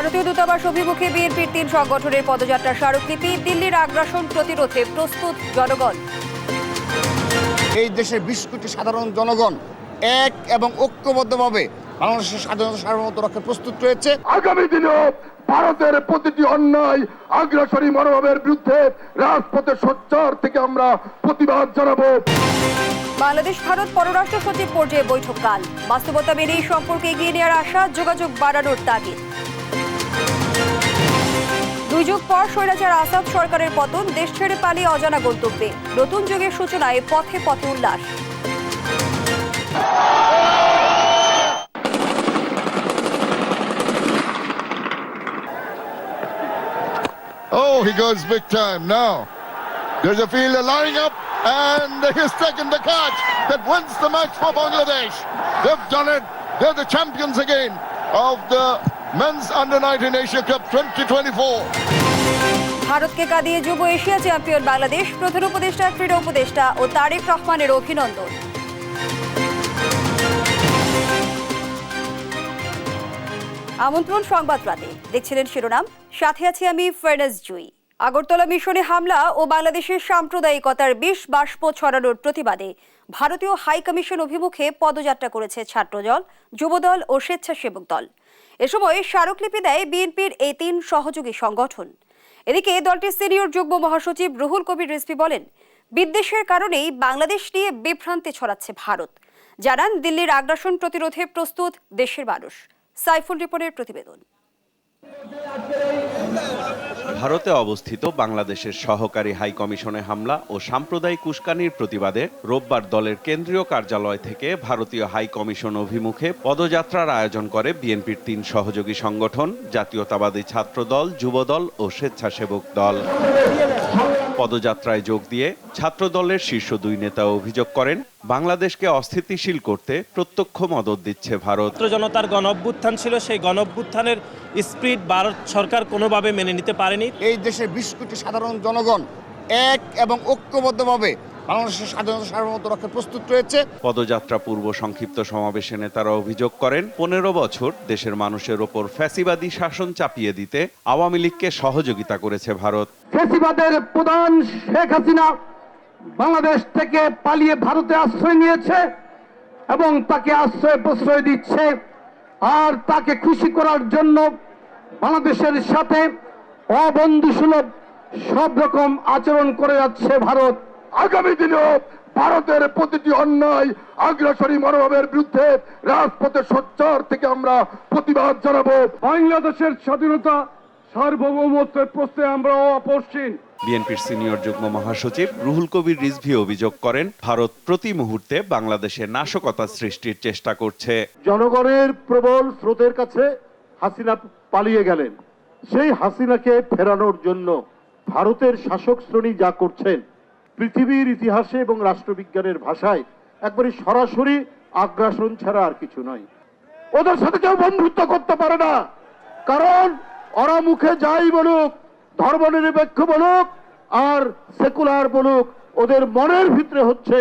ভারতীয় দূতাবাস অভিমুখে বিএনপির ৩ সংগঠনের পদযাত্রার স্মারকলিপি। দিল্লির আগ্রাসন প্রতিরোধে প্রস্তুত জনগণ। এই দেশের ২০ কোটি সাধারণ জনগণ এক এবং ঐক্যবদ্ধভাবে বাংলাদেশের স্বাধীনতা সার্বভৌমত্ব রক্ষায় প্রস্তুত রয়েছে। আগামী দিনেও ভারতের প্রতিটি অন্যায় আগ্রাসনী মনোভাবের বিরুদ্ধে রাজপথে সোচ্চার থেকে আমরা প্রতিবাদ জানাবো। বাংলাদেশ ভারত পররাষ্ট্র সচিব পর্যায়ে বৈঠক কাল। বাস্তবতা মেনেই সম্পর্ক এগিয়ে নেওয়ার আশা, যোগাযোগ বাড়ানোর তাগিদ। ২ যুগ পর স্বৈরাচার আসাদ সরকারের পতন, দেশ ছেড়ে পালিয়ে অজানা গন্তব্যে। নতুন যুগের সূচনায় পথে পথে উল্লাস। Oh, he goes big time now. There's a fielder lining up and he's taken the catch that wins the match for Bangladesh. They've done it. They're the champions again of the Men's Under-19 Asia Cup 2024. ভারতকে কাঁদিয়ে যুব Asia champion Bangladesh. প্রধান উপদেষ্টা, ক্রীড়া উপদেষ্টা ও তারেক রহমানের অভিনন্দন। আমন্ত্রণ সংবাদ রাতে, দেখছিলেন শিরোনাম, সাথে আছি আমি ফারনাজ জুই। আগরতলা মিশনে হামলা ও বাংলাদেশের সাম্প্রদায়িকতার বিষ বাষ্প ছড়ানোর প্রতিবাদে ভারতীয় হাই কমিশন অভিমুখে পদযাত্রা করেছে ছাত্রদল, যুবদল ও স্বেচ্ছাসেবক দল। এ সময় স্মারকলিপি দেয় বিএনপির এই ৩ সহযোগী সংগঠন। এদিকে দলটির সিনিয়র যুগ্ম মহাসচিব রুহুল কবির রিজভী বলেন, বিদ্বেষের কারণেই বাংলাদেশ নিয়ে বিভ্রান্তি ছড়াচ্ছে ভারত। জানান, দিল্লির আগ্রাসন প্রতিরোধে প্রস্তুত দেশের মানুষ। সাইফুল রিপনের প্রতিবেদন। ভারতে অবস্থিত বাংলাদেশের সহকারী হাই কমিশনে হামলা ও সাম্প্রদায়িক উস্কানির প্রতিবাদে রোববার দলের কেন্দ্রীয় কার্যালয় থেকে ভারতীয় হাই কমিশন অভিমুখে পদযাত্রার আয়োজন করে বিএনপির ৩ সহযোগী সংগঠন, জাতীয়তাবাদী ছাত্রদল, যুবদল ও স্বেচ্ছাসেবক দল। পদযাত্রায় যোগ দিয়ে ছাত্রদলের শীর্ষ ২ নেতা অভিযোগ করেন, বাংলাদেশকে অস্থিতিশীল করতে প্রত্যক্ষ মদদ দিচ্ছে ভারত। ছাত্র জনতার গণঅভ্যুত্থান ছিল, সেই গণঅভ্যুত্থানের স্পিরিট ভারত সরকার কোনোভাবে মেনে নিতে পারেনি। এই দেশের ২০ কোটি সাধারণ জনগণ এক এবং ঐক্যবদ্ধভাবে বাংলাদেশের স্বাধীনতা সার্বভৌমত্ব রক্ষায় প্রস্তুত রয়েছে। পদযাত্রা পূর্ব সংক্ষিপ্ত সমাবেশে নেতারা অভিযোগ করেন, ১৫ বছর দেশের মানুষের ওপর ফ্যাসিবাদী শাসন চাপিয়ে দিতে আওয়ামী লীগকে সহযোগিতা করেছে ভারত। ফ্যাসিবাদের প্রধান শেখ হাসিনা বাংলাদেশ থেকে পালিয়ে ভারতে আশ্রয় নিয়েছে এবং তাকে আশ্রয় প্রশ্রয় দিচ্ছে। আর তাকে খুশি করার জন্য বাংলাদেশের সাথে অবন্ধুসুলভ সব রকম আচরণ করে যাচ্ছে ভারত। আগামী দিনেও ভারতের প্রতিটি অন্যায় আগ্রাসনী মনোভাবের বিরুদ্ধে রাজপথে সোচ্চার থেকে আমরা প্রতিবাদ জানাবো। বাংলাদেশের স্বাধীনতা সার্বভৌমত্বের প্রশ্নে আমরা অপসীন। বিএনপির সিনিয়র যুগ্ম মহাসচিব রুহুল কবির রিজভী অভিযোগ করেন, ভারত প্রতি মুহূর্তে বাংলাদেশে নাশকতা সৃষ্টির চেষ্টা করছে। জনগণের প্রবল স্রোতের কাছে হাসিনা পালিয়ে গেলেন। সেই হাসিনাকে ফেরানোর জন্য ভারতের শাসক শ্রেণী যা করছেন, পৃথিবীর ইতিহাসে এবং রাষ্ট্রবিজ্ঞানের ভাষায় একবারে সরাসরি আগ্রাসন ছাড়া আর কিছু নয়। ওদের সাথে কেউ বন্ধুত্ব করতে পারে না, কারণ ওরা মুখে যাই বলুক, ধর্মনিরপেক্ষ বলুক আর সেকুলার বলুক, ওদের মনের ভিতরে হচ্ছে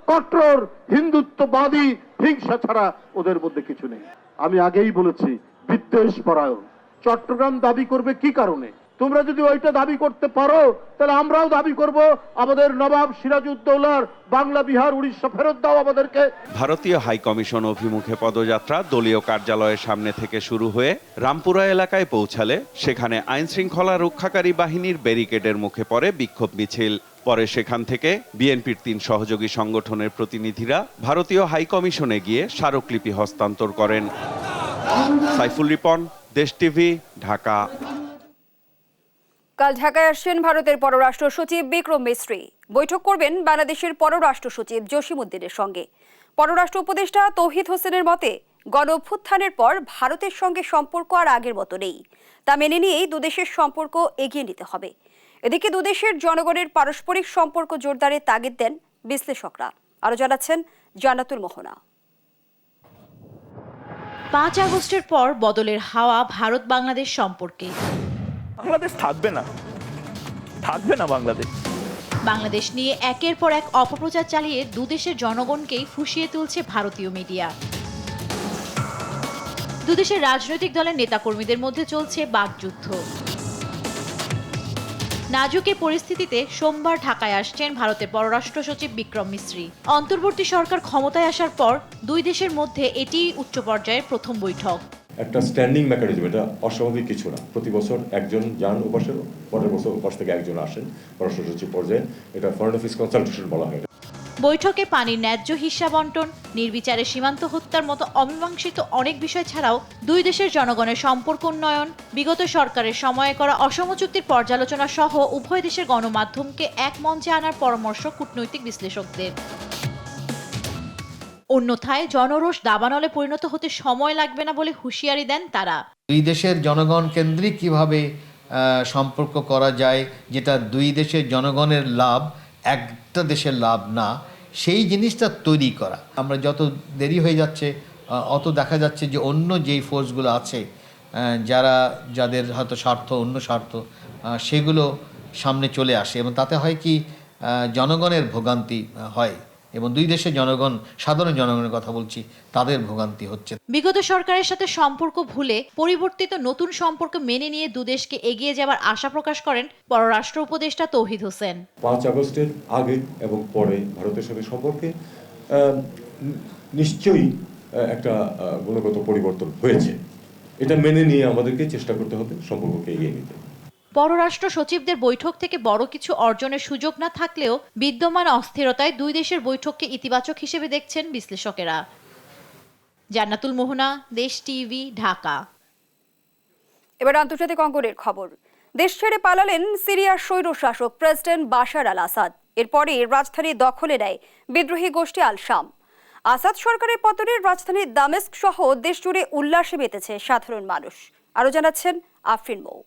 কট্টর হিন্দুত্ববাদী হিংসা ছাড়া ওদের মধ্যে কিছু নেই। আমি আগেই বলেছি, বিদ্বেষ পরায়ণ। চট্টগ্রাম দাবি করবে কি কারণে? তোমরা যদি ওইটা দাবি করতে পারো, তাহলে আমরাও দাবি করব আমাদের নবাব সিরাজউদ্দৌলার বাংলা, বিহার, উড়িষ্যা ফেরত দাও আমাদেরকে। ভারতীয় হাই কমিশন অভিমুখে পদযাত্রা দলীয় কার্যালয়ের সামনে থেকে শুরু হয়ে রামপুরা এলাকায় পৌঁছালে সেখানে আইন শৃঙ্খলা রক্ষাকারী বাহিনীর ব্যারিকেডের মুখে পড়ে বিক্ষোভ মিছিল। পরে সেখান থেকে বিএনপির ৩ সহযোগী সংগঠনের প্রতিনিধিরা ভারতীয় হাই কমিশনে গিয়ে স্মারকলিপি হস্তান্তর করেন। সাইফুল রিপন, দেশ টিভি, ঢাকা। কাল ঢাকায় আসছেন ভারতের পররাষ্ট্র সচিব বিক্রম মিস্ত্রি। বৈঠক করবেন বাংলাদেশের পররাষ্ট্র সচিব জসিম উদ্দিনের সঙ্গে। পররাষ্ট্র উপদেষ্টা তৌহিদ হোসেনের মতে, গণঅভ্যুত্থানের পর ভারতের সঙ্গে সম্পর্ক আর আগের মতো নেই। তা মেনে নিয়েই দুদেশের সম্পর্ক এগিয়ে নিতে হবে। এদিকে দুদেশের জনগণের পারস্পরিক সম্পর্ক জোরদারের তাগিদ দেন বিশ্লেষকরা। আরো জানাচ্ছেন জান্নাতুল মোহনা। ৫ আগস্টের পর বদলের হাওয়া ভারত বাংলাদেশ সম্পর্কে। বাংলাদেশ থাকবে না বাংলাদেশ নিয়ে একের পর এক অপপ্রচার চালিয়ে দুদেশের জনগণকেই ফুঁসিয়ে তুলছে ভারতীয় মিডিয়া। দুদেশের রাজনৈতিক দলের নেতাকর্মীদের মধ্যে চলছে বাকযুদ্ধ। নাজুক এই পরিস্থিতিতে সোমবার ঢাকায় আসছেন ভারতের পররাষ্ট্র সচিব বিক্রম মিশ্রি। অন্তর্বর্তী সরকার ক্ষমতায় আসার পর দুই দেশের মধ্যে এটি উচ্চ পর্যায়ের প্রথম বৈঠক। একটা স্ট্যান্ডিং মেকানিজম, এটা অস্বাভাবিক কিছু না। প্রতি বছর একজন যান ওপাশে, পরের বছর ওপাশ থেকে একজন আসেন পররাষ্ট্র সচিব পর্যায়ে। এটা ফরেন অফিস কনসালটেশন বলা হয়। বৈঠকে পানির ন্যায্য হিস্যা বন্টন, নির্বিচারে সীমান্ত হত্যার মতো অমীমাংসিত অনেক বিষয় ছাড়াও দুই দেশের জনগণের সম্পর্ক উন্নয়ন, বিগত সরকারের সময়ে করা অসম চুক্তির পর্যালোচনা সহ উভয় দেশের গণমাধ্যমকে এক মঞ্চে আনার পরামর্শ কূটনৈতিক বিশ্লেষকদের। অন্যথায় জনরোষ দাবানলে পরিণত হতে সময় লাগবে না বলে হুঁশিয়ারি দেন তারা। দুই দেশের জনগণ কেন্দ্রিক কিভাবে সম্পর্ক করা যায়, যেটা দুই দেশের জনগণের লাভ, একটা দেশের লাভ না, সেই জিনিসটা তৈরি করা। আমরা যত দেরি হয়ে যাচ্ছে অত দেখা যাচ্ছে যে অন্য যেই ফোর্সগুলো আছে, যাদের হয়তো স্বার্থ, অন্য স্বার্থ, সেগুলো সামনে চলে আসে এবং তাতে হয় কি জনগণের ভোগান্তি হয় এবং দুই দেশের জনগণ, সাধারণ জনগণের কথা বলছি, তাদের ভোগান্তি হচ্ছে। বিগত সরকারের সাথে সম্পর্ক ভুলে পরিবর্তিত নতুন সম্পর্ক মেনে নিয়ে দুদেশকে এগিয়ে যাবার আশা প্রকাশ করেন পররাষ্ট্র উপদেষ্টা তৌহিদ হোসেন। 5 আগস্টের আগে এবং পরে ভারতের সাথে সম্পর্কে নিশ্চয়ই একটা গুণগত পরিবর্তন হয়েছে। এটা মেনে নিয়ে আমাদেরকে চেষ্টা করতে হবে সম্পর্ককে এগিয়ে নিতে। পররাষ্ট্র সচিবদের বৈঠক থেকে বড় কিছু অর্জনের সুযোগ না থাকলেও বিদ্যমান অস্থিরতায় দুই দেশের বৈঠককে ইতিবাচক হিসেবে দেখছেন বিশ্লেষকেরা। জান্নাতুল মোহনা, দেশ টিভি, ঢাকা। এবার আন্তর্জাতিক অঙ্গনের খবর। দেশ ছেড়ে পালালেন সিরিয়ার স্বৈরশাসক প্রেসিডেন্ট বাশার আল আসাদ। এরপরই রাজধানী দখলে নেয় বিদ্রোহী গোষ্ঠী আল শাম। আসাদ সরকারের পতনে রাজধানী দামেস্ক সহ দেশ জুড়ে উল্লাসে মেতেছে সাধারণ মানুষ। আরো জানাচ্ছেন আফরিন মৌ।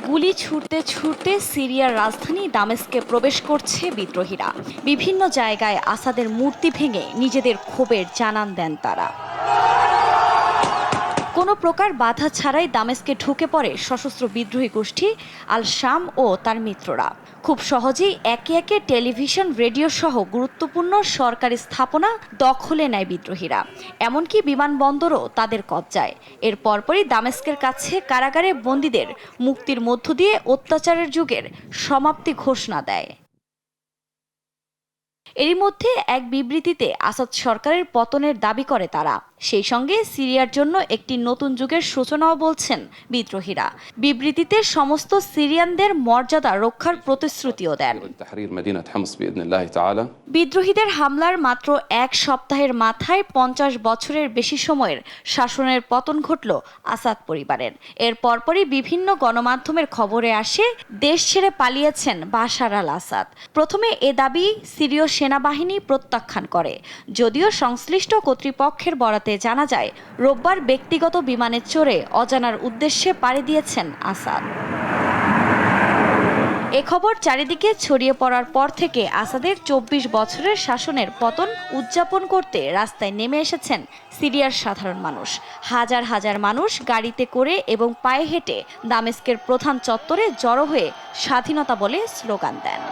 গুলি ছুটতে ছুটতে সিরিয়ার রাজধানী দামেস্কে প্রবেশ করছে বিদ্রোহীরা। বিভিন্ন জায়গায় আসাদের মূর্তি ভেঙে নিজেদের ক্ষোভের জানান দেন তারা। কোনো প্রকার বাধা ছাড়াই দামেস্কে ঢুকে পড়ে সশস্ত্র বিদ্রোহী গোষ্ঠী আল শাম ও তার মিত্ররা। খুব সহজেই একে একে টেলিভিশন, রেডিও সহ গুরুত্বপূর্ণ সরকারি স্থাপনা দখলে নেয় বিদ্রোহীরা। এমনকি বিমানবন্দরও তাদের কবজায়। এর পরপরই দামেস্কের কাছে কারাগারে বন্দীদের মুক্তির মধ্য দিয়ে অত্যাচারের যুগের সমাপ্তি ঘোষণা দেয়। এরই মধ্যে এক বিবৃতিতে আসাদ সরকারের পতনের দাবি করে তারা। সেই সঙ্গে সিরিয়ার জন্য একটি নতুন যুগের সূচনাও বলছেন বিদ্রোহীরা। বিবৃতিতে সমস্ত সিরিয়ানদের মর্যাদা রক্ষার প্রতিশ্রুতিও দেন। বিদ্রোহীদের হামলার মাত্র এক সপ্তাহের মাথায় 50 বছরের বেশি সময়ের শাসনের পতন ঘটল আসাদ পরিবারের। এর পরপরই বিভিন্ন গণমাধ্যমের খবরে আসে দেশ ছেড়ে পালিয়েছেন বাশার আল আসাদ। প্রথমে এ দাবি সিরীয় সেনাবাহিনী প্রত্যাখ্যান করে, যদিও সংশ্লিষ্ট কর্তৃপক্ষের বরাতে জানা যায় রোববার ব্যক্তিগত বিমানে চড়ে অজানার উদ্দেশ্যে পাড়ি দিয়েছেন আসাদ। এ খবর চারিদিকে ছড়িয়ে পড়ার পর থেকে আসাদের 24 বছরের শাসনের পতন উদযাপন করতে রাস্তায় নেমে এসেছেন সিরিয়ার সাধারণ মানুষ। হাজার হাজার মানুষ গাড়িতে করে এবং পায়ে হেঁটে দামেস্কের প্রধান চত্বরে জড়ো হয়ে স্বাধীনতা বলে স্লোগান দেন।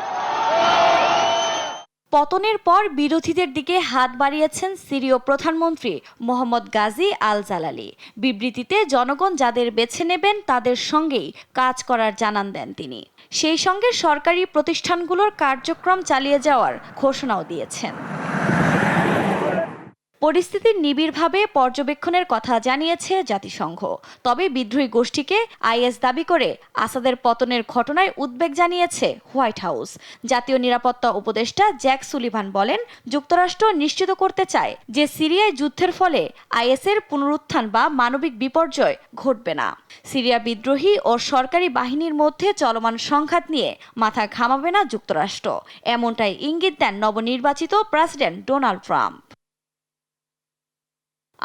পতনের পর বিরোধীদের দিকে হাত বাড়িয়েছেন সিরীয় প্রধানমন্ত্রী মোহাম্মদ গাজী আল জালালি। বিবৃতিতে জনগণ যাদের বেছে নেবেন তাদের সঙ্গেই কাজ করার জানান দেন তিনি। সেই সঙ্গে সরকারি প্রতিষ্ঠানগুলোর কার্যক্রম চালিয়ে যাওয়ার ঘোষণাও দিয়েছেন। পরিস্থিতির নিবিড়ভাবে পর্যবেক্ষণের কথা জানিয়েছে জাতিসংঘ। তবে বিদ্রোহী গোষ্ঠীকে আইএস দাবি করে আসাদের পতনের ঘটনায় উদ্বেগ জানিয়েছে হোয়াইট হাউস। জাতীয় নিরাপত্তা উপদেষ্টা জ্যাক সুলিভান বলেন, যুক্তরাষ্ট্র নিশ্চিত করতে চায় যে সিরিয়ায় যুদ্ধের ফলে আইএসের পুনরুত্থান বা মানবিক বিপর্যয় ঘটবে না। সিরিয়া বিদ্রোহী ও সরকারি বাহিনীর মধ্যে চলমান সংঘাত নিয়ে মাথা ঘামাবে না যুক্তরাষ্ট্র, এমনটাই ইঙ্গিত দেন নবনির্বাচিত প্রেসিডেন্ট ডোনাল্ড ট্রাম্প।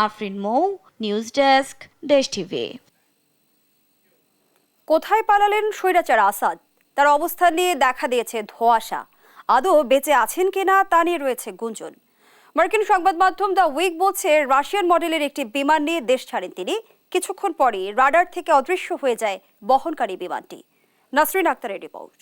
আফরিন মৌ, নিউজ ডেস্ক, দেশ টিভি। কোথায় পালালেন স্বৈরাচার আসাদ? তার অবস্থান নিয়ে দেখা দিয়েছে ধোঁয়াশা। আদৌ বেঁচে আছেন কিনা তা নিয়ে রয়েছে গুঞ্জন। মার্কিন সংবাদ মাধ্যম দ্য উইক বলছে, রাশিয়ান মডেলের একটি বিমান নিয়ে দেশ ছাড়েন তিনি। কিছুক্ষণ পরই রাডার থেকে অদৃশ্য হয়ে যায় বহনকারী বিমানটি। নাসরিন আক্তারের রিপোর্ট।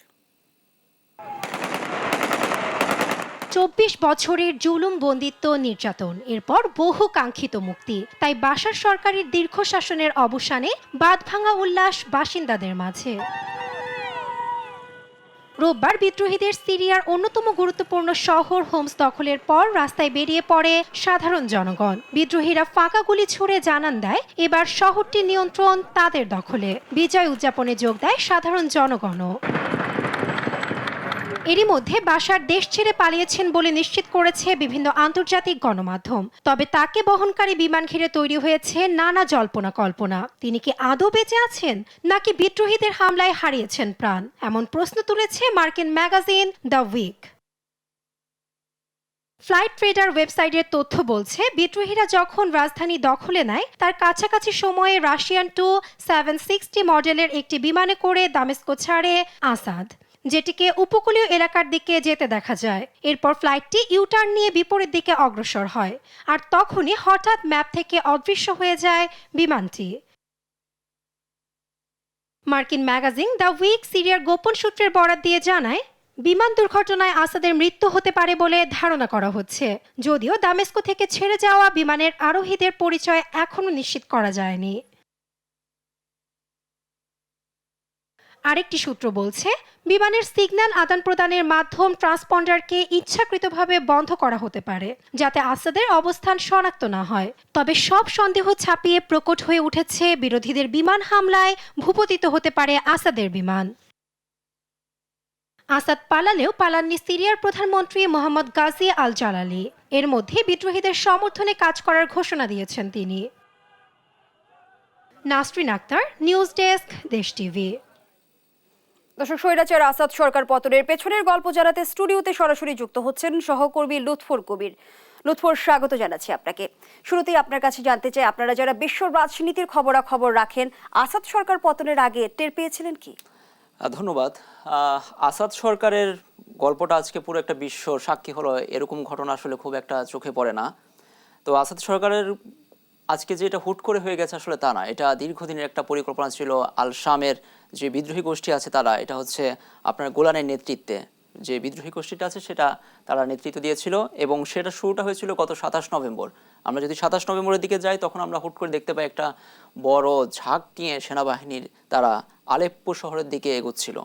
24 বছরের জুলুম বন্দিত্ব নির্যাতন, এরপর বহু কাঙ্ক্ষিত মুক্তি। তাই বাশার সরকারের দীর্ঘ শাসনের অবসানে বাঁধভাঙা উল্লাস বাসিন্দাদের মাঝে। রোববার বিদ্রোহীদের সিরিয়ার অন্যতম গুরুত্বপূর্ণ শহর হোমস দখলের পর রাস্তায় বেরিয়ে পড়ে সাধারণ জনগণ। বিদ্রোহীরা ফাঁকা গুলি ছুড়ে জানান দেয় এবার শহরটির নিয়ন্ত্রণ তাদের দখলে। বিজয় উদযাপনে যোগ দেয় সাধারণ জনগণও। এরই মধ্যে বাশার দেশ ছেড়ে পালিয়েছেন বলে নিশ্চিত করেছে বিভিন্ন আন্তর্জাতিক গণমাধ্যম। তবে তাকে বহনকারী বিমান ঘিরে তৈরি হয়েছে নানা জল্পনা কল্পনা। তিনি কি আদৌ বেঁচে আছেন নাকি বিদ্রোহীদের হামলায় হারিয়েছেন প্রাণ, এমন প্রশ্ন তুলেছে মার্কিন magazine The Week. Flightradar ওয়েবসাইটের তথ্য বলছে, বিদ্রোহীরা যখন রাজধানী দখলে নেয় তার কাছাকাছি সময়ে রাশিয়ান Tu-760 মডেলের একটি বিমানে করে দামেস্কো ছাড়ে আসাদ, যেটিকে উপকূলীয় এলাকার দিকে যেতে দেখা যায়। এরপর ফ্লাইটটি ইউটার্ন নিয়ে বিপরীত দিকে অগ্রসর হয়, আর তখনই হঠাৎ ম্যাপ থেকে অদৃশ্য হয়ে যায় বিমানটি। মার্কিন ম্যাগাজিন দ্য উইক সিরিয়ার গোপন সূত্রের বরাত দিয়ে জানায়, বিমান দুর্ঘটনায় আসাদের মৃত্যু হতে পারে বলে ধারণা করা হচ্ছে, যদিও দামেস্কো থেকে ছেড়ে যাওয়া বিমানের আরোহীদের পরিচয় এখনও নিশ্চিত করা যায়নি। আরেকটি সূত্র বলছে, বিমানের সিগন্যাল আদান প্রদানের মাধ্যম ট্রান্সপন্ডারকে ইচ্ছাকৃতভাবে বন্ধ করা হতে পারে, যাতে আসাদের অবস্থান শনাক্ত না হয়। তবে সব সন্দেহ ছাপিয়ে প্রকট হয়ে উঠেছে বিরোধীদের বিমান হামলায় ভূপতিত হতে পারে আসাদের বিমান। আসাদ পালালেও পালাননি সিরিয়ার প্রধানমন্ত্রী মোহাম্মদ গাজী আল জালালি। এর মধ্যে বিদ্রোহীদের সমর্থনে কাজ করার ঘোষণা দিয়েছেন তিনি। নাসরিন আক্তার, নিউজ ডেস্ক, দেশ টিভি। দর্শক, স্বৈরাচার আসাদ সরকার পতনের পেছনের গল্প জানাতে স্টুডিওতে সরাসরি যুক্ত হচ্ছেন সহকর্মী লুৎফর কবির। লুৎফর, স্বাগত জানাচ্ছি আপনাকে। শুরুতেই আপনার কাছে জানতে চাই, আপনারা যারা বিশ্ব রাজনীতির খবরাখবর রাখেন, আসাদ সরকার পতনের আগে টের পেয়েছিলেন কি? ধন্যবাদ। আসাদ সরকারের গল্পটা আজকে পুরো একটা বিশ্ব সাক্ষী হলো, এরকম ঘটনা আসলে খুব একটা চোখে পড়ে না। তো আসাদ সরকারের আজকে যে এটা হুট করে হয়ে গেছে আসলে তা না, এটা দীর্ঘদিনের একটা পরিকল্পনা ছিল। আল শামের যে বিদ্রোহী গোষ্ঠী আছে তারা, এটা হচ্ছে আপনার গোলানের নেতৃত্বে যে বিদ্রোহী গোষ্ঠীটা আছে সেটা তারা নেতৃত্ব দিয়েছিল, এবং সেটা শুরুটা হয়েছিল গত 27 নভেম্বর। আমরা যদি 27 নভেম্বরের দিকে যাই, তখন আমরা হুট করে দেখতে পাই একটা বড় ঝাঁক নিয়ে সেনাবাহিনীর তারা আলেপ্পো শহরের দিকে এগোচ্ছিল।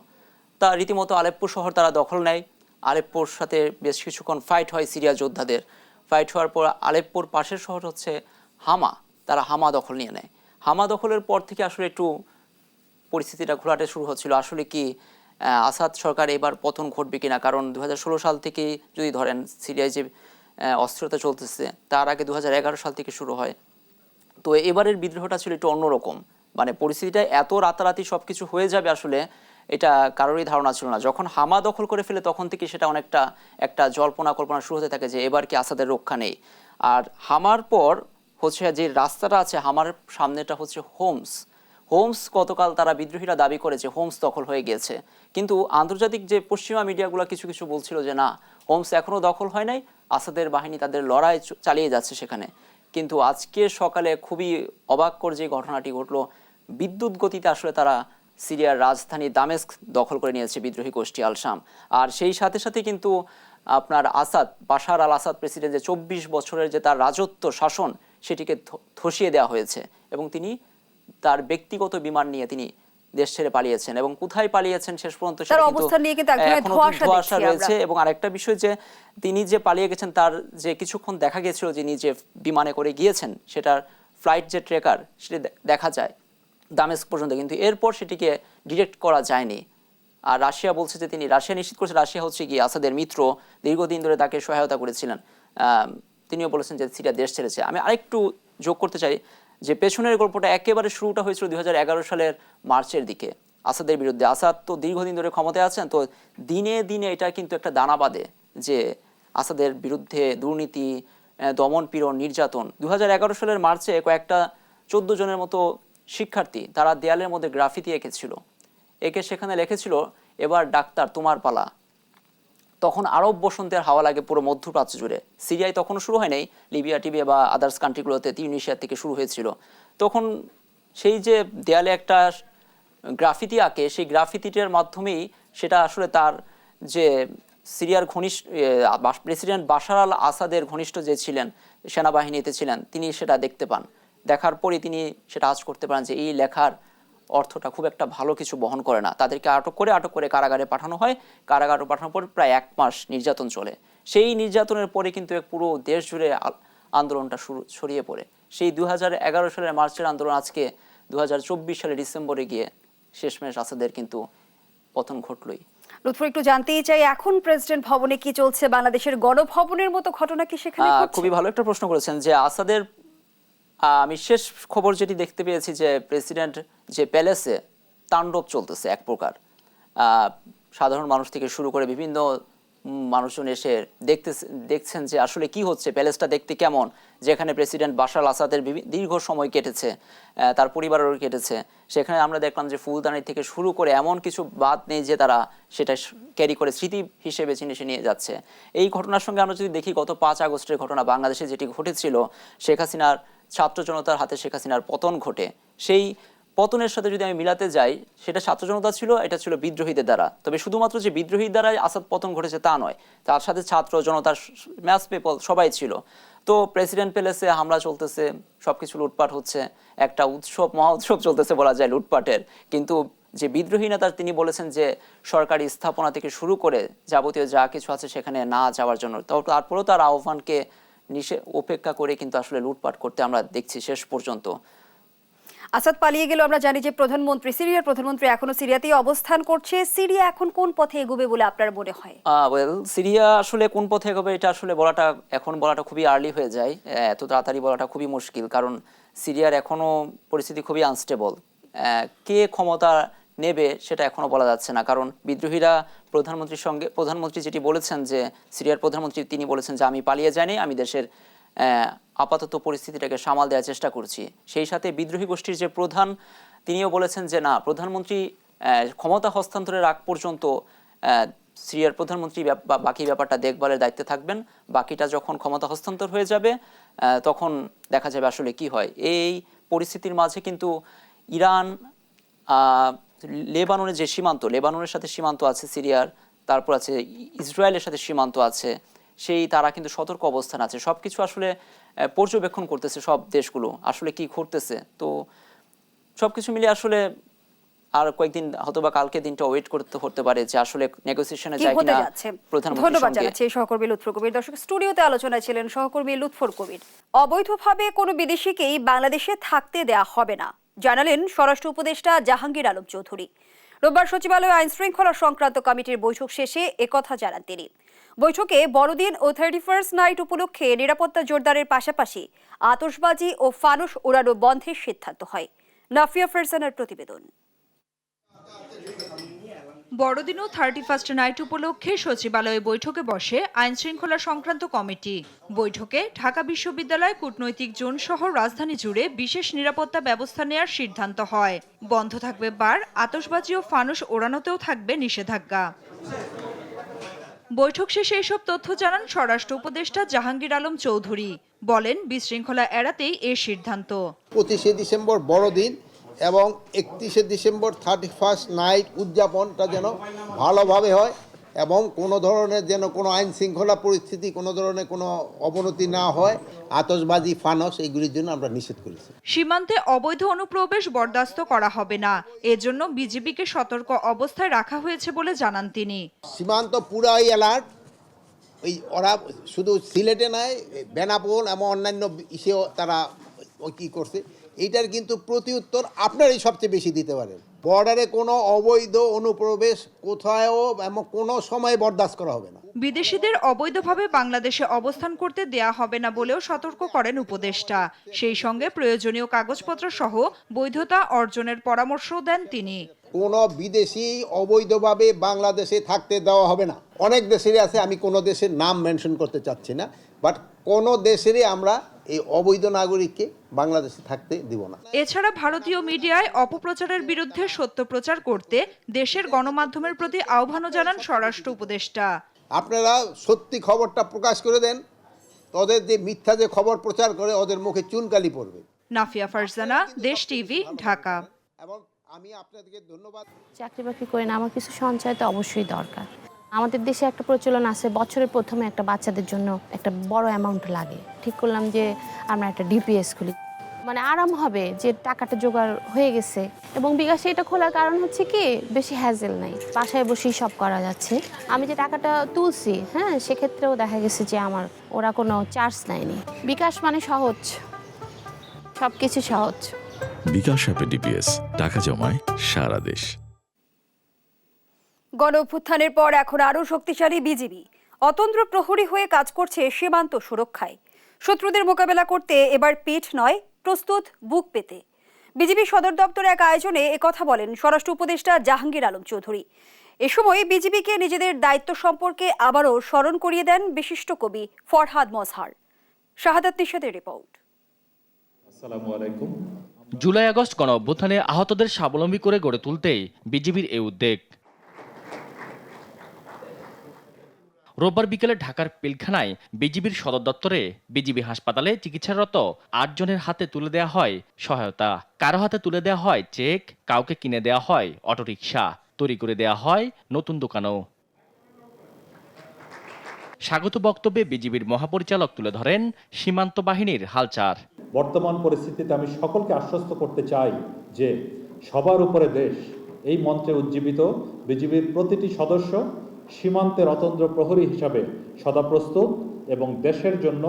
তা রীতিমতো আলেপ্পো শহর তারা দখল নেয়। আলেপ্পোর সাথে বেশ কিছুক্ষণ ফাইট হয় সিরিয়া যোদ্ধাদের। ফাইট হওয়ার পর আলেপ্পোর পাশের শহর হচ্ছে হামা, তারা হামা দখল নিয়ে নেয়। হামা দখলের পর থেকে আসলে একটু পরিস্থিতিটা ঘোলাটে শুরু হচ্ছিল, আসলে কি আসাদ সরকার এবার পতন ঘটবে কিনা। কারণ 2016 সাল থেকে যদি ধরেন সিরিয়ায় যে অস্থিরতা চলতেছে, তার আগে 2011 সাল থেকে শুরু হয়। তো এবারের বিদ্রোহটা ছিল একটু অন্যরকম, মানে পরিস্থিতিটা এত রাতারাতি সব কিছু হয়ে যাবে আসলে এটা কারোরই ধারণা ছিল না। যখন হামা দখল করে ফেলে তখন থেকে সেটা অনেকটা একটা জল্পনা কল্পনা শুরু হতে থাকে যে এবার কি আসাদের রক্ষা নেই। আর হামার পর হচ্ছে যে রাস্তাটা আছে, হামার সামনেটা হচ্ছে হোমস। গতকাল তারা বিদ্রোহীরা দাবি করেছে হোমস দখল হয়ে গিয়েছে, কিন্তু আন্তর্জাতিক যে পশ্চিমা মিডিয়াগুলো কিছু কিছু বলছিল যে না, হোমস এখনও দখল হয় নাই, আসাদের বাহিনী তাদের লড়াই চালিয়ে যাচ্ছে সেখানে। কিন্তু আজকে সকালে খুবই অবাককর যে ঘটনাটি ঘটলো, বিদ্যুৎ গতিতে আসলে তারা সিরিয়ার রাজধানী দামেস্ক দখল করে নিয়েছে বিদ্রোহী গোষ্ঠী আল শাম। আর সেই সাথে সাথে কিন্তু আপনার আসাদ, বাশার আল আসাদ প্রেসিডেন্ট, যে 24 বছরের যে তার রাজত্ব শাসন, সেটিকে ধসিয়ে দেওয়া হয়েছে, এবং তিনি তার ব্যক্তিগত বিমান নিয়ে তিনি দেশ ছেড়ে পালিয়েছেন। এবং কোথায় পালিয়েছেন শেষ পর্যন্ত ধোঁয়াশা রয়েছে। এবং আরেকটা বিষয় যে তিনি যে পালিয়ে গেছেন তার যে কিছুক্ষণ দেখা গেছিল যিনি যে বিমানে করে গিয়েছেন সেটার ফ্লাইট যে ট্রেকার সেটি দেখা যায় দামেস্ক পর্যন্ত, কিন্তু এরপর সেটিকে ডিটেক্ট করা যায়নি। আর রাশিয়া বলছে যে রাশিয়া নিশ্চিত করেছে রাশিয়া হচ্ছে কি আসাদের মিত্র, দীর্ঘদিন ধরে তাকে সহায়তা করেছিলেন। তিনিও বলেছেন যে সিরিয়া দেশ ছেড়েছে। আমি আরেকটু যোগ করতে চাই যে পেছনের গল্পটা একেবারে শুরুটা হয়েছিল 2011 সালের মার্চের দিকে আসাদের বিরুদ্ধে। আসাদ তো দীর্ঘদিন ধরে ক্ষমতায় আছেন, তো দিনে দিনে এটা কিন্তু একটা দানা বাঁধে যে আসাদের বিরুদ্ধে দুর্নীতি, দমন পীড়ন, নির্যাতন। 2011 সালের মার্চে কয়েকটা 14 জনের মতো শিক্ষার্থী তারা দেয়ালের মধ্যে গ্রাফিতি এঁকেছিল, সেখানে লিখেছিল এবার ডাক্তার তোমার পালা। তখন আরব বসন্তের হাওয়া লাগে পুরো মধ্যপ্রাচ্য জুড়ে। সিরিয়ায় তখনও শুরু হয় নাই, লিবিয়া টিবিয়া বা আদার্স কান্ট্রিগুলোতে, তিউনিসিয়া থেকে শুরু হয়েছিল। তখন সেই যে দেয়ালে একটা গ্রাফিতি আঁকে, সেই গ্রাফিতিটার মাধ্যমেই সেটা আসলে তার যে সিরিয়ার ঘনিষ্ঠ প্রেসিডেন্ট বাশার আল আসাদের ঘনিষ্ঠ যে ছিলেন, সেনাবাহিনীতে ছিলেন, তিনি সেটা দেখতে পান। দেখার পরই তিনি সেটা আঁচ করতে পারেন যে এই লেখার অর্থটা খুব একটা ভালো কিছু বহন করে না। তাদেরকে আটক করে কারাগারে পাঠানো হয়। কারাগারে পাঠানোর পর প্রায় 1 মাস নির্যাতন চলে। সেই নির্যাতনের পরে কিন্তু পুরো দেশ জুড়ে আন্দোলনটা ছড়িয়ে পড়ে। সেই 2011 সালের মার্চের আন্দোলন আজকে 2024 সালের ডিসেম্বরে গিয়ে শেষমেশ আসাদের কিন্তু পতন ঘটলই। লুৎফর, একটু জানতেই চাই, এখন প্রেসিডেন্ট ভবনে কি চলছে? বাংলাদেশের গণভবনের মতো ঘটনা কি সেখানে ঘটছে? খুবই ভালো একটা প্রশ্ন করেছেন যে আসাদের আমি শেষ খবর যেটি দেখতে পেয়েছি যে প্রেসিডেন্ট যে প্যালেসে তাণ্ডব চলতেছে এক প্রকার। সাধারণ মানুষ থেকে শুরু করে বিভিন্ন মানুষজন এসে দেখছেন যে আসলে কি হচ্ছে, প্যালেসটা দেখতে কেমন, যেখানে প্রেসিডেন্ট বাশার আল আসাদের দীর্ঘ সময় কেটেছে, তার পরিবারেরও কেটেছে। সেখানে আমরা দেখলাম যে ফুলদানি থেকে শুরু করে এমন কিছু বাদ নেই যে তারা সেটা ক্যারি করে স্মৃতি হিসেবে চিনে নিয়ে যাচ্ছে। এই ঘটনার সঙ্গে আমরা যদি দেখি গত 5 আগস্টের ঘটনা বাংলাদেশে যেটি ঘটেছিল, শেখ হাসিনার ছাত্র জনতার হাতে শেখ হাসিনার পতন ঘটে, সেই পতনের সাথে যদি আমি মিলাতে যাই, সেটা ছাত্র জনতা ছিল, এটা ছিল বিদ্রোহীদের দ্বারা। তবে শুধুমাত্র যে বিদ্রোহীর দ্বারাই আসাদ পতন ঘটেছে তা নয়, তার সাথে ছাত্র জনতার ম্যাচ পেপল সবাই ছিল। তো প্রেসিডেন্ট প্যালেসে হামলা চলতেছে, সবকিছু লুটপাট হচ্ছে, একটা উৎসব মহা উৎসব চলতেছে বলা যায় লুটপাটের। কিন্তু যে বিদ্রোহী নেতা তিনি বলেছেন যে সরকারি স্থাপনা থেকে শুরু করে যাবতীয় যা কিছু আছে সেখানে না যাওয়ার জন্য, তারপরেও তার আহ্বানকে উপেক্ষা করে কিন্তু আসলে লুটপাট করতে আমরা দেখছি শেষ পর্যন্ত। আসাদ পালিয়ে গেল, আমরা জানি যে সিরিয়ার প্রধানমন্ত্রী এখনো সিরিয়াতেই অবস্থান করছে। সিরিয়া এখন কোন পথে এগোবে বলে আপনার মনে হয়? সিরিয়া আসলে কোন পথে এগোবে এটা আসলে এখন বলাটা খুবই আর্লি হয়ে যায়। এত তাড়াতাড়ি বলাটা খুবই মুশকিল, কারণ সিরিয়ার এখনো পরিস্থিতি খুবই আনস্টেবল। কে ক্ষমতা নেবে সেটা এখনো বলা যাচ্ছে না, কারণ বিদ্রোহীরা প্রধানমন্ত্রী যেটি বলেছেন যে সিরিয়ার প্রধানমন্ত্রী তিনি বলেছেন যে আমি পালিয়ে যাইনি, আমি দেশের আপাতত পরিস্থিতিটাকে সামাল দেওয়ার চেষ্টা করছি। সেই সাথে বিদ্রোহী গোষ্ঠীর যে প্রধান তিনিও বলেছেন যে না, প্রধানমন্ত্রী ক্ষমতা হস্তান্তরের আগ পর্যন্ত সিরিয়ার প্রধানমন্ত্রী বাকি ব্যাপারটা দেখভালের দায়িত্বে থাকবেন, বাকিটা যখন ক্ষমতা হস্তান্তর হয়ে যাবে তখন দেখা যাবে আসলে কি হয়। এই পরিস্থিতির মাঝে কিন্তু ইরান, লেবাননের যে সীমান্ত, লেবাননের সাথে সীমান্ত আছে সিরিয়ার, তারপর আছে ইসরায়েলের সাথে সীমান্ত আছে, তারা কিন্তু সতর্ক অবস্থান আছে। সবকিছু আসলে পর্যবেক্ষণ করতেছে সব দেশগুলো আসলে কি ঘটতেছে। তো সবকিছু মিলে আসলে আর কয়েকদিন হয়তো বা কালকে দিনটা ওয়েট করতে হতে পারে যে আসলে নেগোসিয়েশনে যায় কিনা প্রধানমন্ত্রী। ধন্যবাদ জানাচ্ছি সহকর্মী লুৎফর কবির। দর্শক, স্টুডিওতে আলোচনায় ছিলেন সহকর্মী লুৎফর কবির। অবৈধভাবে কোনো বিদেশিকেই বাংলাদেশে থাকতে দেয়া হবে না জানালেন স্বরাষ্ট্র উপদেষ্টা জাহাঙ্গীর আলম চৌধুরী। রোববার সচিবালয়ে আইন শৃঙ্খলা সংক্রান্ত কমিটির বৈঠক শেষে একথা জানান তিনি। বৈঠকে বড়দিন ও 31st নাইট উপলক্ষে নিরাপত্তা জোরদারের পাশাপাশি আতশবাজি ও ফানুস উড়ানো বন্ধের সিদ্ধান্ত হয়। নাফিয়া ফারজানার প্রতিবেদন। বড়দিন ও 31st নাইট উপলক্ষে সচিবালয়ে বৈঠকে বসে আইন শৃঙ্খলা সংক্রান্ত কমিটি। বৈঠকে ঢাকা বিশ্ববিদ্যালয় কূটনৈতিক জোন সহ রাজধানী জুড়ে বিশেষ নিরাপত্তা ব্যবস্থা নেওয়ার সিদ্ধান্ত হয়। বন্ধ থাকবে বার, আতশবাজি ও ফানুস ওড়ানোতেও থাকবে নিষেধাজ্ঞা। বৈঠক শেষে এসব তথ্য জানান স্বরাষ্ট্র উপদেষ্টা জাহাঙ্গীর আলম চৌধুরী। বলেন বিশৃঙ্খলা এড়াতেই এর সিদ্ধান্ত। 25শে ডিসেম্বর বড়দিন এবং 31শে ডিসেম্বর 31st নাইট উদযাপনটা যেন ভালোভাবে হয় এবং কোনো ধরনের যেন কোনো আইন শৃঙ্খলা পরিস্থিতি কোনো ধরনের কোনো অবনতি না হয়। আতশবাজি, ফানস এগুলির জন্য আমরা নিষেধ করেছি। সীমান্তে অবৈধ অনুপ্রবেশ বরদাস্ত করা হবে না, এজন্য বিজিবিকে সতর্ক অবস্থায় রাখা হয়েছে বলে জানান তিনি। সীমান্ত পুরাই অ্যালার্ট। ওরা শুধু সিলেটে নয়, বেনাপোল এবং অন্যান্য ইসেও তারা কি করছে, এইটার কিন্তু প্রতি উত্তর আপনারাই সবচেয়ে বেশি দিতে পারেন। বর্ডারে কোনো অবৈধ অনুপ্রবেশ কোথাও এবং কোনো সময় বরদাস্ত করা হবে না। বিদেশিদের অবৈধভাবে বাংলাদেশে অবস্থান করতে দেয়া হবে না বলেও সতর্ক করেন উপদেষ্টা। সেই সঙ্গে প্রয়োজনীয় কাগজপত্র সহ বৈধতা অর্জনের পরামর্শও দেন তিনি। কোনো বিদেশি অবৈধভাবে বাংলাদেশে থাকতে দেওয়া হবে না। অনেক দেশেরই আছে, আমি কোনো দেশের নাম মেনশন করতে চাচ্ছি না, বাট কোনো দেশেরই আমরা এই অবৈধ নাগরিককে বাংলাদেশে থাকতে দিব না। এছাড়া ভারতীয় মিডিয়ায় অপপ্রচারের বিরুদ্ধে সত্য প্রচার করতে দেশের গণমাধ্যমের প্রতি আহ্বানও জানান স্বরাষ্ট্র উপদেষ্টা। আপনারা সত্যি খবরটা প্রকাশ করে দেন, ওদের যে মিথ্যা যে খবর প্রচার করে ওদের মুখে চুনকালি পড়বে। নাফিয়া ফারজানা, দেশ টিভি, ঢাকা। এবং আমি আপনাদেরকে ধন্যবাদ। চাকরি বাকরি করে না, আমার কিছু সঞ্চয় তো অবশ্যই দরকার। আমাদের দেশে একটা প্রচলন আছে, বছরের প্রথমে একটা বাচ্চাদের জন্য একটা বড় অ্যামাউন্ট লাগে। ঠিক করলাম যে আমরা একটা ডিপিএস খুলি, মানে আরাম হবে যে টাকাটা জোগাড় হয়ে গেছে। এবং বিকাশে এটা খোলার কারণ হচ্ছে কি, বেশি হ্যাজেল নাই, বাসায় বসেই সব করা যাচ্ছে। আমি যে টাকাটা তুলছি, হ্যাঁ, সেক্ষেত্রেও দেখা গেছে যে আমার ওরা কোনো চার্জ নেয়নি। বিকাশ মানে সহজ, সব কিছু সহজ। বিকাশ অ্যাপে ডিপিএস, টাকা জমায় সারা দেশ। গণ অভ্যুত্থানের পর এখন আরও শক্তিশালী বিজিবি অতন্দ্র প্রহরী হয়ে কাজ করছে সীমান্ত সুরক্ষায়। শত্রুদের মোকাবেলা করতে এবার পিঠ নয়, প্রস্তুত বুক পেতে। বিজিবি সদর দপ্তরে এক আয়োজনে একথা বলেন স্বরাষ্ট্র উপদেষ্টা জাহাঙ্গীর আলম চৌধুরী। এ সময় বিজিবিকে নিজেদের দায়িত্ব সম্পর্কে আবারও স্মরণ করিয়ে দেন বিশিষ্ট কবি ফরহাদ মজহার। শাহাদাত নিশাদের রিপোর্ট। আসসালামু আলাইকুম। জুলাই আগস্ট গণ অভ্যুত্থানে আহতদের স্বাবলম্বী করে গড়ে তুলতেই বিজিবির এই উদ্যোগ। রোববার বিকেলে ঢাকার পিলখানায় বিজিবির সদর দপ্তরে বিজিবি হাসপাতালে চিকিৎসারত ৮ জনের হাতে তুলে দেওয়া হয় সহায়তা। কারো হাতে তুলে দেওয়া হয় চেক, কাউকে কিনে দেওয়া হয় অটোরিকশা, তৈরি করে দেওয়া হয় নতুন দোকানও। স্বাগত বক্তব্যে বিজিবির মহাপরিচালক তুলে ধরেন সীমান্ত বাহিনীর হালচাল। বর্তমান পরিস্থিতিতে আমি সকলকে আশ্বস্ত করতে চাই যে সবার উপরে দেশ। এই মন্ত্রে উজ্জীবিত বিজিবির প্রতিটি সদস্য সীমান্তের অতন্দ্র প্রহরী হিসাবে সদা প্রস্তুত এবং দেশের জন্য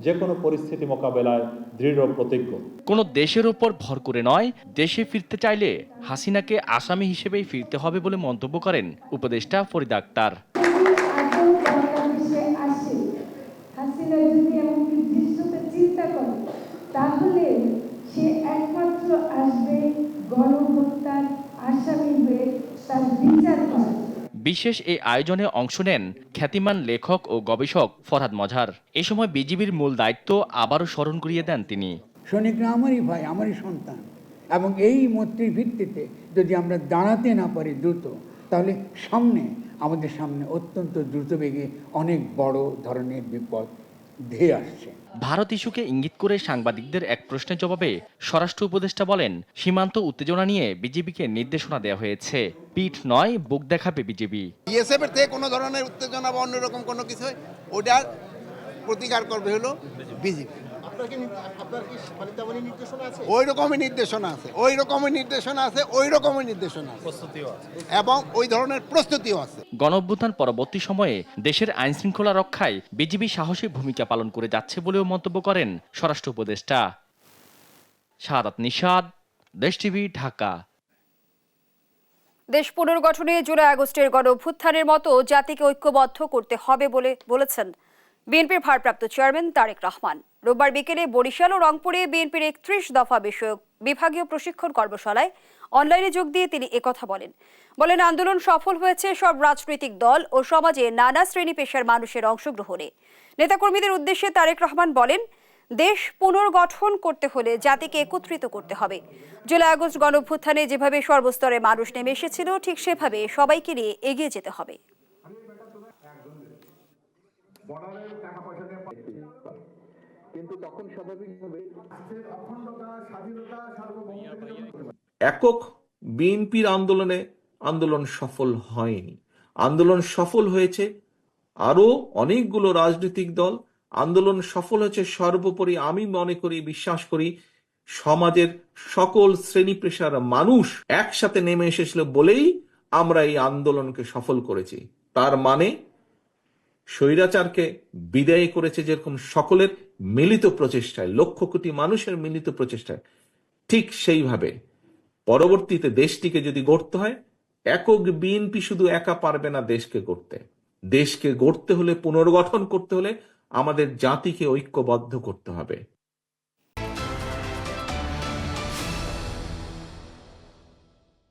যে কোনো পরিস্থিতি মোকাবেলায় দৃঢ় প্রতিজ্ঞ। কোনো দেশের উপর ভর করে নয়, দেশে ফিরতে চাইলে হাসিনাকে আসামি হিসেবেই ফিরতে হবে বলে মন্তব্য করেন উপদেষ্টা ফরিদা আক্তার। তাহলে সে একমাত্র আসবে গণহত্যার আসামি হয়ে তার বিচার করা। বিশেষ এই আয়োজনে অংশ নেন খ্যাতিমান লেখক ও গবেষক ফরহাদ মজহার। এ সময় বিজিবির মূল দায়িত্ব আবারও স্মরণ করিয়ে দেন তিনি। সৈনিকরা আমারই ভাই, আমারই সন্তান, এবং এই মৈত্রীর ভিত্তিতে যদি আমরা দাঁড়াতে না পারি দ্রুত, তাহলে আমাদের সামনে অত্যন্ত দ্রুত বেগে অনেক বড় ধরনের বিপদ ধেয়ে আসছে। ভারত ইস্যুকে ইঙ্গিত করে সাংবাদিকদের এক প্রশ্নের জবাবে স্বরাষ্ট্র উপদেষ্টা বলেন, সীমান্ত উত্তেজনা নিয়ে বিজিবিকে নির্দেশনা দেওয়া হয়েছে, পিঠ নয় বুক দেখাবে বিজিবি। বিএসএফ এর থেকে কোনো ধরনের উত্তেজনা বা অন্যরকম কোনো কিছু ওটার প্রতিকার করবে হলো বিজিবি। ওই রকমই নির্দেশনা আছে এবং ওই ধরনের প্রস্তুতিও আছে। গণঅভ্যুত্থান পরবর্তী সময়ে দেশের আইন শৃঙ্খলা রক্ষায় বিজিবি সাহসী ভূমিকা পালন করে যাচ্ছে বলেও মন্তব্য করেন স্বরাষ্ট্র উপদেষ্টা। শাহাদাত নিশাদ, দেশ টিভি, ঢাকা। দেশ পুনর্গঠনে জুলাই আগস্টের গণঅভ্যুত্থানের মতো জাতিকে ঐক্যবদ্ধ করতে হবে বলে বলেছেন বিএনপির ভারপ্রাপ্ত চেয়ারম্যান তারেক রহমান। রোববার বিকেলে বরিশাল ও রংপুরে বিএনপির ৩১ দফা বিষয়ক বিভাগীয় প্রশিক্ষণ কর্মশালায় অনলাইনে যোগ দিয়ে তিনি একথা বলেন আন্দোলন সফল হয়েছে সব রাজনৈতিক দল ও সমাজে নানা শ্রেণী পেশার মানুষের অংশগ্রহণে। নেতাকর্মীদের উদ্দেশ্যে তারেক রহমান বলেন, দেশ পুনর্গঠন করতে হলে জাতিকে একত্রিত করতে হবে। জুলাই আগস্ট গণঅভ্যুত্থানে যেভাবে সর্বস্তরের মানুষ নেমে এসেছিল, ঠিক সেভাবে সবাইকে নিয়ে এগিয়ে যেতে হবে। একক বিএনপির আন্দোলন সফল হয়নি। আন্দোলন সফল হয়েছে আরো অনেকগুলো রাজনৈতিক দল। আন্দোলন সফল হয়েছে সর্বোপরি আমি মনে করি, বিশ্বাস করি, সমাজের সকল শ্রেণী পেশার মানুষ একসাথে নেমে এসেছিল বলেই আমরা এই আন্দোলনকে সফল করেছি। তার মানে স্বৈরাচারকে বিদায় করেছে যেরকম সকলের মিলিত প্রচেষ্টায়, লক্ষ কোটি মানুষের মিলিত প্রচেষ্টায়, ঠিক সেইভাবে পরবর্তীতে দেশটিকে যদি গড়তে হয়, একক বিএনপি শুধু একা পারবে না দেশকে গড়তে। দেশকে গড়তে হলে, পুনর্গঠন করতে হলে আমাদের জাতিকে ঐক্যবদ্ধ করতে হবে।